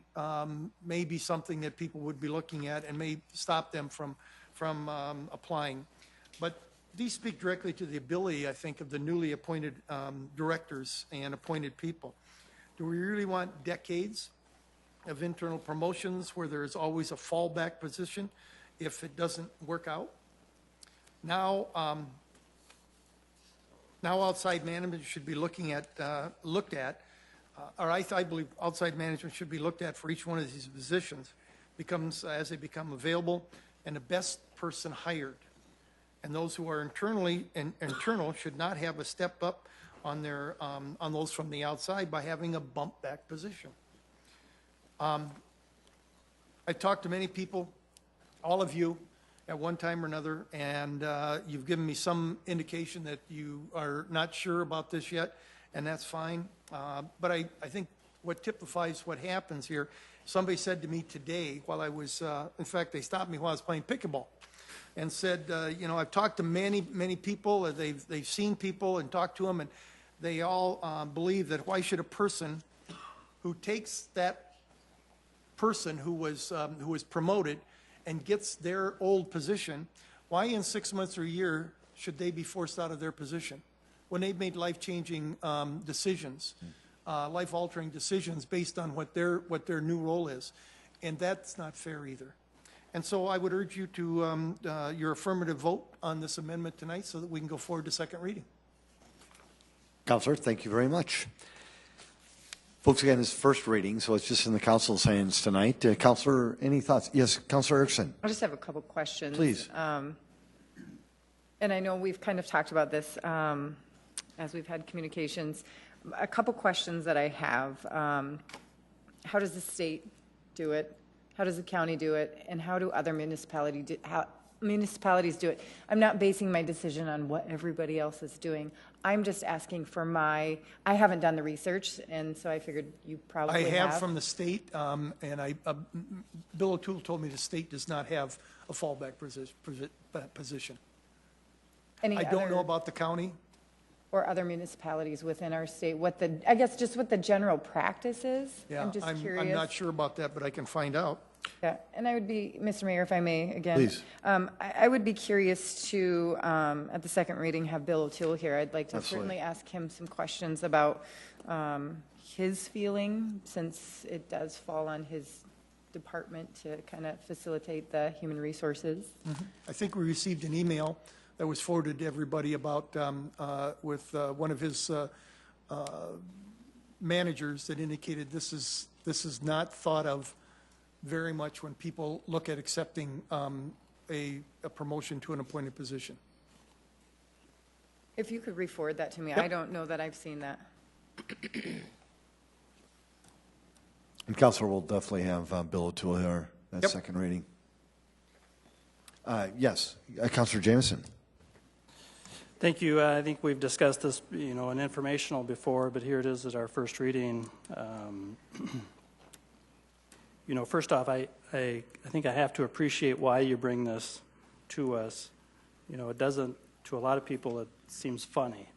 be something that people would be looking at and may stop them from applying. But these speak directly to the ability, I think, of the newly appointed directors and appointed people. Do we really want decades of internal promotions where there is always a fallback position if it doesn't work out? Now outside management should be looked at, or I believe outside management should be looked at for each one of these positions as they become available, and the best person hired. And those who are internal should not have a step up on those from the outside by having a bump back position. I talked to many people, all of you, at one time or another, and you've given me some indication that you are not sure about this yet, and that's fine. But I think what typifies what happens here, somebody said to me today while I was, in fact, they stopped me while I was playing pickleball and said, you know, I've talked to many people, they've seen people and talked to them, and they all believe that why should a person who takes that person who was promoted and gets their old position, Why in 6 months or a year should they be forced out of their position when they've made life-changing decisions, life-altering decisions based on what their new role is? And that's not fair either. And so I would urge you to your affirmative vote on this amendment tonight so that we can go forward to second reading. Counselor, thank you very much. Folks, again, this is first reading, so it's just in the council's hands tonight. Counselor, any thoughts? Yes, Counselor Erickson. I just have a couple questions. Please. And I know we've kind of talked about this as we've had communications. A couple questions that I have. How does the state do it? How does the county do it? And how do other municipalities do it? I'm not basing my decision on what everybody else is doing. I'm just asking for I haven't done the research, and so I figured you probably have. I have from the state, and Bill O'Toole told me the state does not have a fallback position. I don't know about the county. Or other municipalities within our state, I guess just what the general practice is? Yeah, I'm just curious. I'm not sure about that, but I can find out. Yeah, and I would be, Mr. Mayor, if I may, again. Please. I would be curious to, at the second reading, have Bill O'Toole here. I'd like to certainly ask him some questions about his feeling, since it does fall on his department to kind of facilitate the human resources. Mm-hmm. I think we received an email that was forwarded to everybody about with one of his managers that indicated this is not thought of very much when people look at accepting a promotion to an appointed position. If you could re-forward that to me. Yep. I don't know that I've seen that. And Counselor will definitely have Bill O'Toole here at Yep. second reading. Yes, Counselor Jameson. Thank you. I think we've discussed this, in informational before, but here it is at our first reading. First off, I think I have to appreciate why you bring this to us. It doesn't, to a lot of people, it seems funny.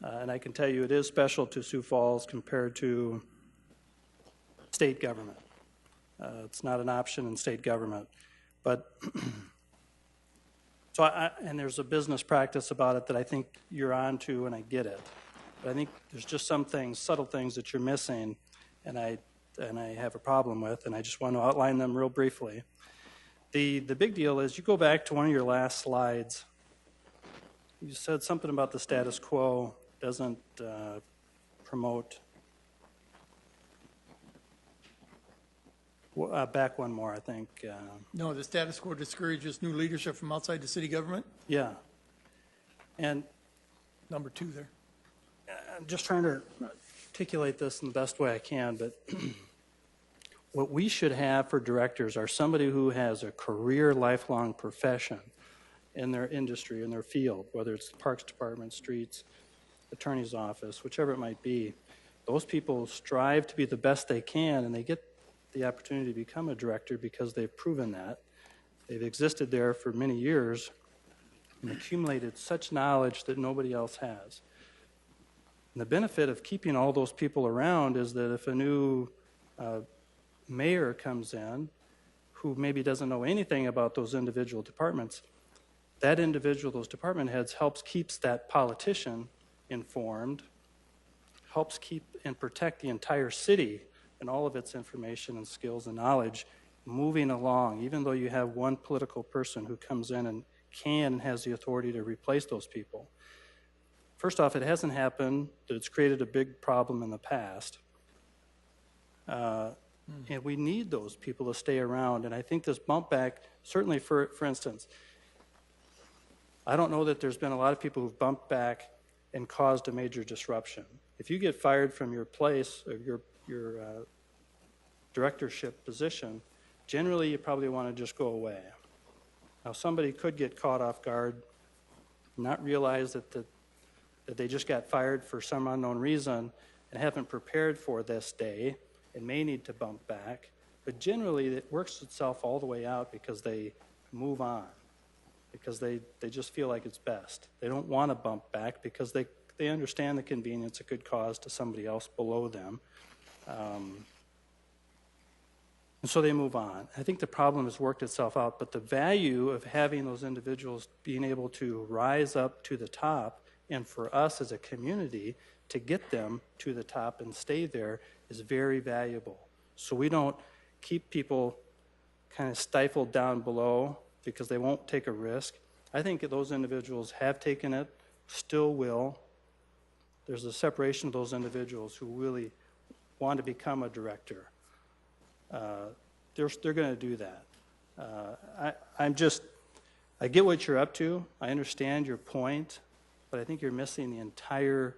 And I can tell you it is special to Sioux Falls compared to state government. It's not an option in state government. But and there's a business practice about it that I think you're on to, and I get it. But I think there's just some things, subtle things that you're missing, and I have a problem with, and I just want to outline them real briefly. The big deal is you go back to one of your last slides. You said something about the status quo doesn't promote. Back one more, I think. No, the status quo discourages new leadership from outside the city government. Yeah. And number 2 there. I'm just trying to articulate this in the best way I can, but what we should have for directors are somebody who has a career, lifelong profession in their industry, in their field, whether it's the Parks Department, streets, attorney's office, whichever it might be. Those people strive to be the best they can, and they get the opportunity to become a director because they've proven that. They've existed there for many years and accumulated such knowledge that nobody else has. And the benefit of keeping all those people around is that if a new mayor comes in who maybe doesn't know anything about those individual departments, that individual, those department heads, keeps that politician informed, helps keep and protect the entire city and all of its information and skills and knowledge moving along, even though you have one political person who comes in and has the authority to replace those people. First off, it hasn't happened, that it's created a big problem in the past. And we need those people to stay around. And I think this bump back, certainly for instance, I don't know that there's been a lot of people who've bumped back and caused a major disruption. If you get fired from your place, or your directorship position, generally you probably want to just go away. Now somebody could get caught off guard, not realize that they just got fired for some unknown reason and haven't prepared for this day and may need to bump back, but generally it works itself all the way out because they move on, because they just feel like it's best. They don't want to bump back because they understand the convenience it could cause to somebody else below them. And so they move on. I think the problem has worked itself out, but the value of having those individuals being able to rise up to the top, and for us as a community to get them to the top and stay there, is very valuable. So we don't keep people kind of stifled down below because they won't take a risk. I think those individuals have taken it, still will. There's a separation of those individuals who really want to become a director. They're going to do that. I get what you're up to. I understand your point, but I think you're missing the entire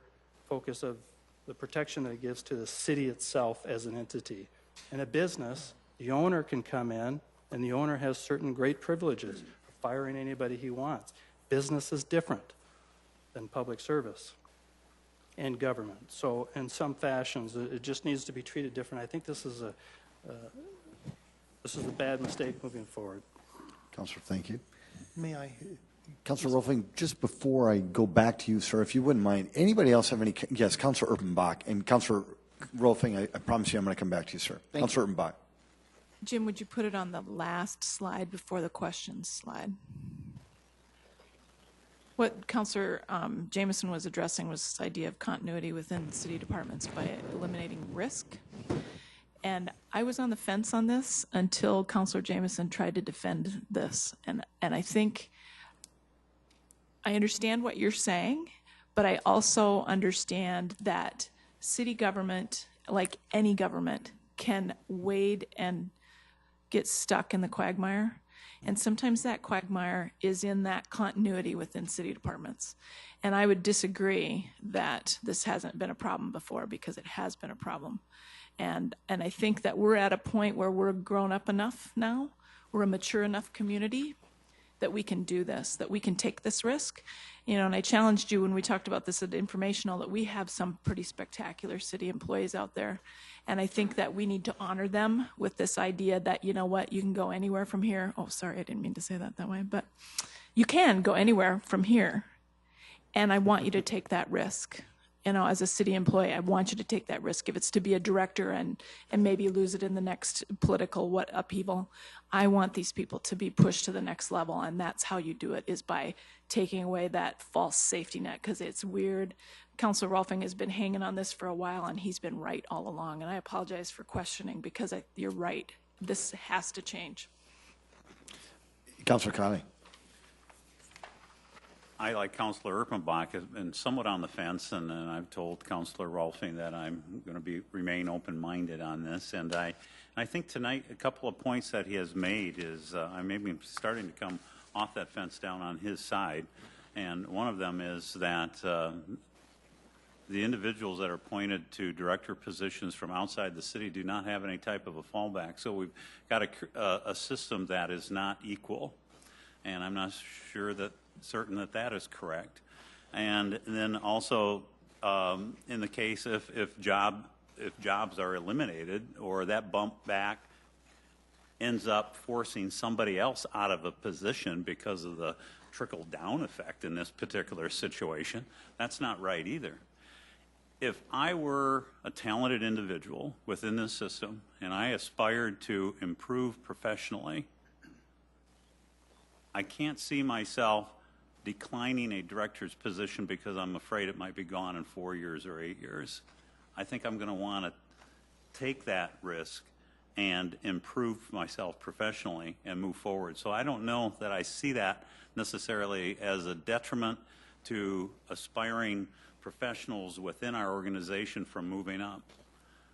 focus of the protection that it gives to the city itself as an entity. In a business, the owner can come in, and the owner has certain great privileges, firing anybody he wants. Business is different than public service and government. So in some fashions, it just needs to be treated different. I think this is a bad mistake moving forward. Councilor, thank you. May I? Councilor Rolfing, just before I go back to you, sir, if you wouldn't mind, anybody else have any? Yes, Councilor Urbanbach. And Councilor Rolfing, I promise you I'm going to come back to you, sir. Councilor Urbanbach. Jim, would you put it on the last slide before the questions slide? What Councilor Jameson was addressing was this idea of continuity within city departments by eliminating risk. And I was on the fence on this until Councilor Jameson tried to defend this. And I think I understand what you're saying, but I also understand that city government, like any government, can wade and get stuck in the quagmire. And sometimes that quagmire is in that continuity within city departments. And I would disagree that this hasn't been a problem before, because it has been a problem. And I think that we're at a point where we're grown up enough now, we're a mature enough community that we can do this, that we can take this risk. You know, and I challenged you when we talked about this at informational that we have some pretty spectacular city employees out there. And I think that we need to honor them with this idea that, you know what, you can go anywhere from here. Oh, sorry, I didn't mean to say that way, but you can go anywhere from here. And I want you to take that risk. You know, as a city employee, I want you to take that risk. If it's to be a director and maybe lose it in the next political upheaval, I want these people to be pushed to the next level. And that's how you do it, is by taking away that false safety net, because it's weird. Councilor Rolfing has been hanging on this for a while, and he's been right all along. And I apologize for questioning, because you're right. This has to change. Councilor Conley. I, like Councilor Urbanbach, have been somewhat on the fence, and I've told Councilor Rolfing that I'm going to remain open-minded on this. And I think tonight a couple of points that he has made is I may be starting to come off that fence down on his side. And one of them is that the individuals that are appointed to director positions from outside the city do not have any type of a fallback. So we've got a system that is not equal, and I'm not certain that that is correct. And then also in the case if jobs are eliminated, or that bump back ends up forcing somebody else out of a position because of the trickle down effect in this particular situation, that's not right either. If I were a talented individual within this system and I aspired to improve professionally, I can't see myself declining a director's position because I'm afraid it might be gone in 4 years or 8 years. I think I'm going to want to take that risk and improve myself professionally and move forward. So I don't know that I see that necessarily as a detriment to aspiring professionals within our organization from moving up.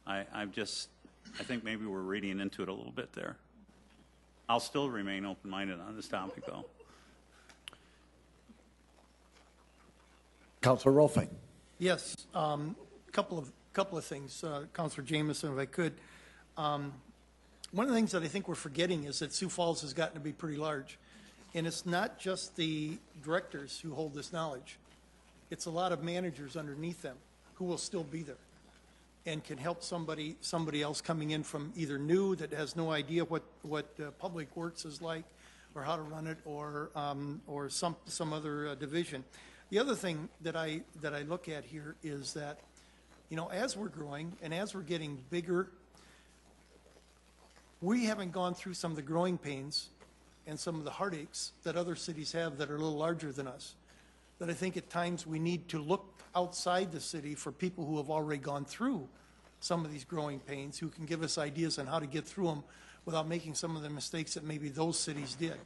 I think maybe we're reading into it a little bit there. I'll still remain open-minded on this topic, though. Councilor Rolfing. Yes, couple of things, Councilor Jameson, if I could. One of the things that I think we're forgetting is that Sioux Falls has gotten to be pretty large, and it's not just the directors who hold this knowledge. It's a lot of managers underneath them who will still be there and can help somebody else coming in from either new that has no idea what public works is like, or how to run it, or some other division. The other thing that I look at here is that, you know, as we're growing and as we're getting bigger, we haven't gone through some of the growing pains and some of the heartaches that other cities have that are a little larger than us. That I think at times we need to look outside the city for people who have already gone through some of these growing pains, who can give us ideas on how to get through them without making some of the mistakes that maybe those cities did.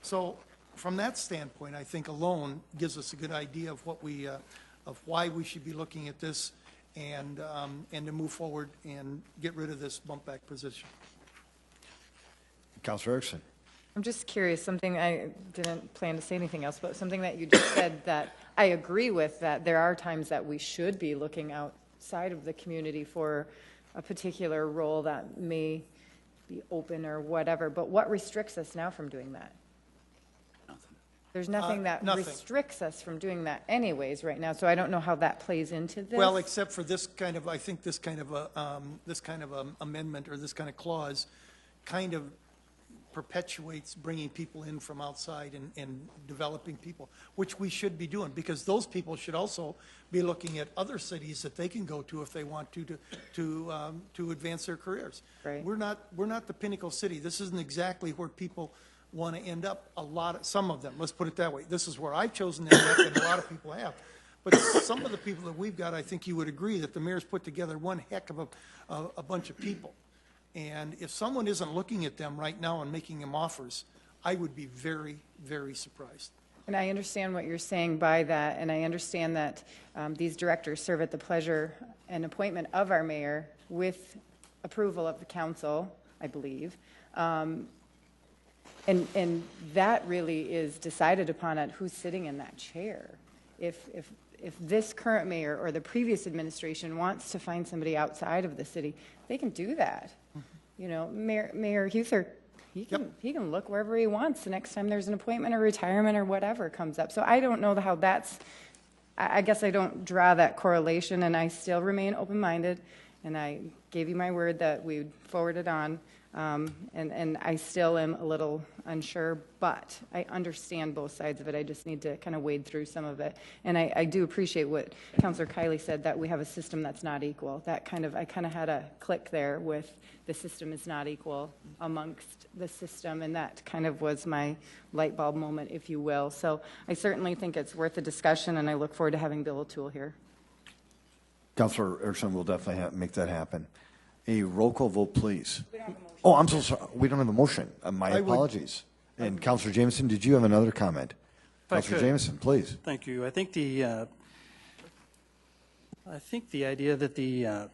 So from that standpoint, I think alone gives us a good idea of what we, of why we should be looking at this and to move forward and get rid of this bump back position. Councilor Erickson. I'm just curious, something, I didn't plan to say anything else, but something that you just said that I agree with, that there are times that we should be looking outside of the community for a particular role that may be open or whatever, but what restricts us now from doing that? There's nothing that restricts us from doing that anyways right now, so I don't know how that plays into this. Well, except for this kind of, I think this kind of amendment or this kind of clause kind of perpetuates bringing people in from outside and developing people, which we should be doing, because those people should also be looking at other cities that they can go to if they want to advance their careers. Right. We're not the pinnacle city. This isn't exactly where people want to end up. Some of them, let's put it that way. This is where I've chosen to end up, and a lot of people have. But some of the people that we've got, I think you would agree that the mayor's put together one heck of a bunch of people. And if someone isn't looking at them right now and making them offers, I would be very, very surprised. And I understand what you're saying by that, and I understand that these directors serve at the pleasure and appointment of our mayor with approval of the council, I believe. And that really is decided upon at who's sitting in that chair. If this current mayor or the previous administration wants to find somebody outside of the city, they can do that. You know, Mayor Huther, he can look wherever he wants the next time there's an appointment or retirement or whatever comes up. So I don't know how that's, I guess I don't draw that correlation, and I still remain open-minded, and I gave you my word that we would forward it on. And I still am a little unsure, but I understand both sides of it. I just need to kind of wade through some of it. And I do appreciate what Councilor Kiley said, that we have a system that's not equal. I kind of had a click there with the system is not equal amongst the system, and that kind of was my light bulb moment, if you will. So I certainly think it's worth a discussion, and I look forward to having Bill O'Toole here. Councilor Erickson will definitely make that happen. A roll call vote, please. Oh, I'm so sorry. We don't have a motion. My apologies. And Councilor Jameson, did you have another comment? Councilor Jameson, please. Thank you. I think the idea that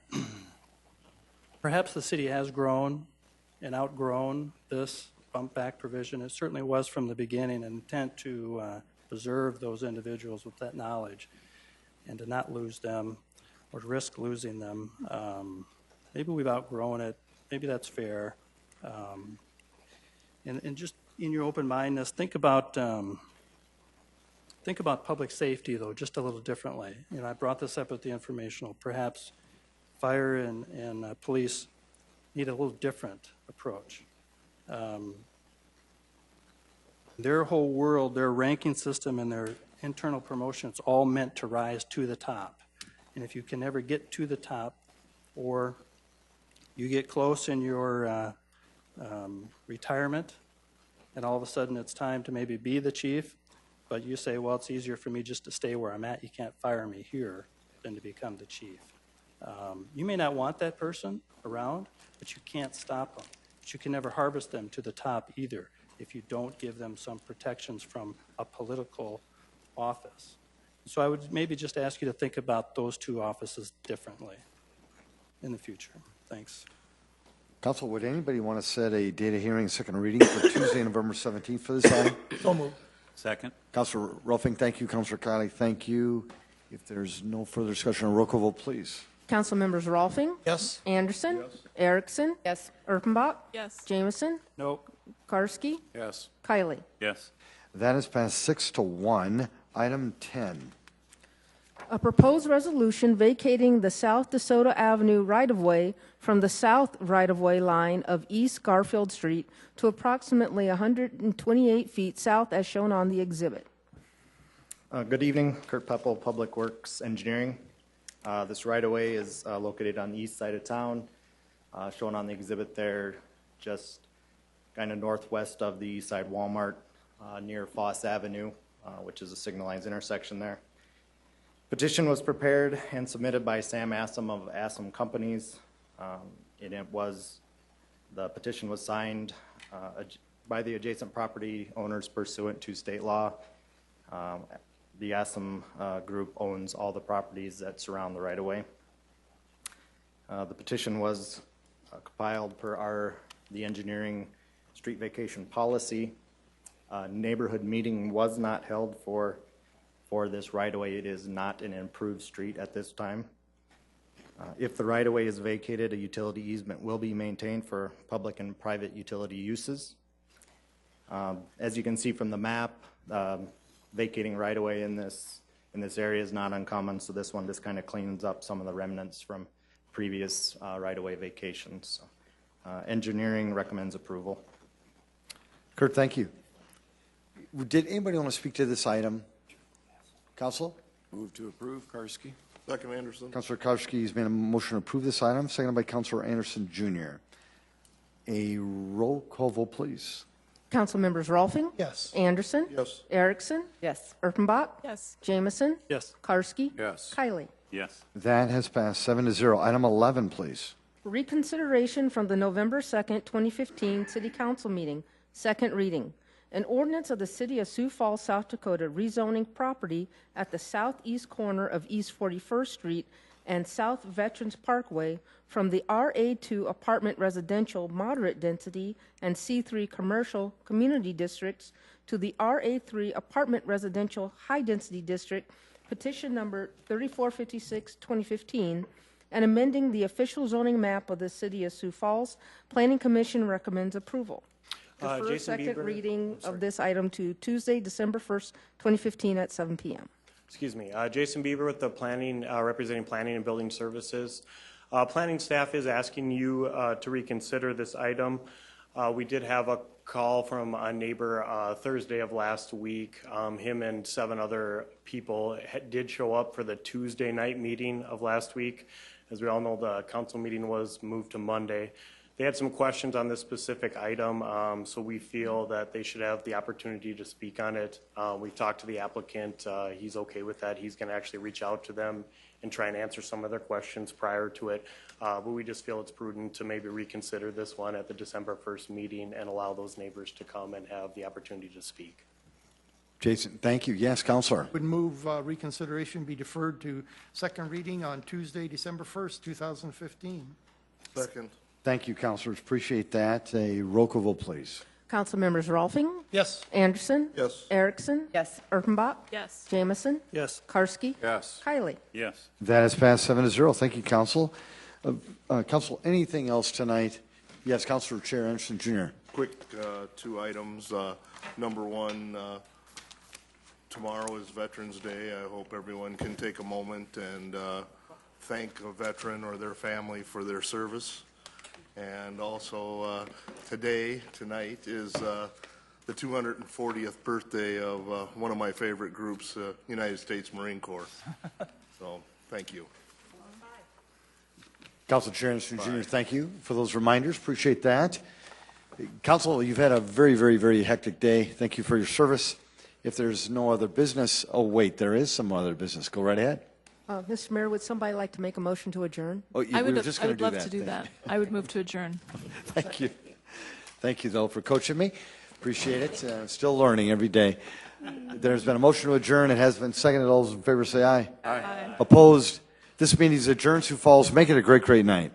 perhaps the city has grown and outgrown this bump back provision. It certainly was from the beginning an intent to preserve those individuals with that knowledge and to not lose them or to risk losing them. Maybe we've outgrown it. Maybe that's fair. And just in your open-mindedness, think about public safety, though, just a little differently. You know, I brought this up at the informational. Perhaps fire and police need a little different approach. Their whole world, their ranking system and their internal promotions all meant to rise to the top. And if you can never get to the top, or you get close in your retirement, and all of a sudden it's time to maybe be the chief, but you say, well, it's easier for me just to stay where I'm at. You can't fire me here than to become the chief. You may not want that person around, but you can't stop them. But you can never harvest them to the top either if you don't give them some protections from a political office. So I would maybe just ask you to think about those two offices differently in the future. Thanks. Council, would anybody want to set a date of hearing, second reading for Tuesday, November 17th for this item? So moved. Second. Councilor Ruffing, thank you. Councilor Kiley, thank you. If there's no further discussion, a roll call vote, please. Council members Rolfing? Yes. Anderson? Yes. Erickson? Yes. Erpenbach? Yes. Jameson? Nope. Karski? Yes. Kiley? Yes. That is passed 6-1. Item 10. A proposed resolution vacating the South DeSoto Avenue right-of-way from the south right-of-way line of East Garfield Street to approximately 128 feet south as shown on the exhibit. Good evening, Kurt Peppel, Public Works Engineering. This right-of-way is located on the east side of town, shown on the exhibit there, just kind of northwest of the East Side Walmart near Foss Avenue, which is a signal lines intersection there. Petition was prepared and submitted by Sam Assam of Assam Companies. The petition was signed by the adjacent property owners pursuant to state law. The Assam group owns all the properties that surround the right-of-way. The petition was compiled per the engineering street vacation policy. Neighborhood meeting was not held for this right-of-way. It is not an improved street at this time. If the right-of-way is vacated, a utility easement will be maintained for public and private utility uses. As you can see from the map, vacating right-of-way in this area is not uncommon, so this one just kind of cleans up some of the remnants from previous right-of-way vacations. Engineering recommends approval. Kurt, thank you. Did anybody want to speak to this item? Council? Move to approve, Karski. Second, Anderson. Councilor Karski has made a motion to approve this item, seconded by Councilor Anderson Jr. A roll call vote, please. Council members Rolfing? Yes. Anderson? Yes. Erickson? Yes. Erpenbach? Yes. Jamison? Yes. Karski? Yes. Kylie? Yes. That has passed 7-0. Item 11, please. Reconsideration from the November 2nd, 2015 City Council meeting, second reading. An ordinance of the City of Sioux Falls, South Dakota, rezoning property at the southeast corner of East 41st Street and South Veterans Parkway from the RA2 apartment residential moderate density and C3 commercial community districts to the RA3 apartment residential high density district, petition number 3456, 2015, and amending the official zoning map of the City of Sioux Falls. Planning Commission recommends approval. Defer Jason second Bieber. reading of this item to Tuesday, December 1st, 2015 at 7 p.m. Excuse me, Jason Bieber with the planning, representing Planning and Building Services. Planning staff is asking you to reconsider this item. We did have a call from a neighbor Thursday of last week. Him and 7 other people did show up for the Tuesday night meeting of last week. As we all know, the council meeting was moved to Monday. They had some questions on this specific item, so we feel that they should have the opportunity to speak on it. We've talked to the applicant. He's okay with that. He's going to actually reach out to them and try and answer some of their questions prior to it. But we just feel it's prudent to maybe reconsider this one at the December 1st meeting and allow those neighbors to come and have the opportunity to speak. Jason, thank you. Yes, Councilor. Would move reconsideration be deferred to second reading on Tuesday, December 1st, 2015. Second. Thank you, Councilors. Appreciate that. A roll call vote, please. Council members Rolfing? Yes. Anderson? Yes. Erickson? Yes. Erpenbach? Yes. Jamison? Yes. Karski? Yes. Kylie? Yes. That has passed 7-0. Thank you, Council. Council, anything else tonight? Yes, Councilor Chair Anderson Jr. Quick 2 items. Number 1, tomorrow is Veterans Day. I hope everyone can take a moment and thank a veteran or their family for their service. And also tonight is the 240th birthday of one of my favorite groups, United States Marine Corps. So thank you. Council Chair Anderson Jr., thank you for those reminders. Appreciate that. Council, you've had a very, very, very hectic day. Thank you for your service. If there's no other business, oh, wait, there is some other business. Go right ahead. Mr. Mayor, would somebody like to make a motion to adjourn? Oh, I would just going love to do that. I would move to adjourn. Thank you. Thank you, though, for coaching me. Appreciate it. Still learning every day. There's been a motion to adjourn. It has been seconded. All those in favor say aye. Aye. Opposed? This meeting is adjourned. Sioux Falls. Make it a great, great night.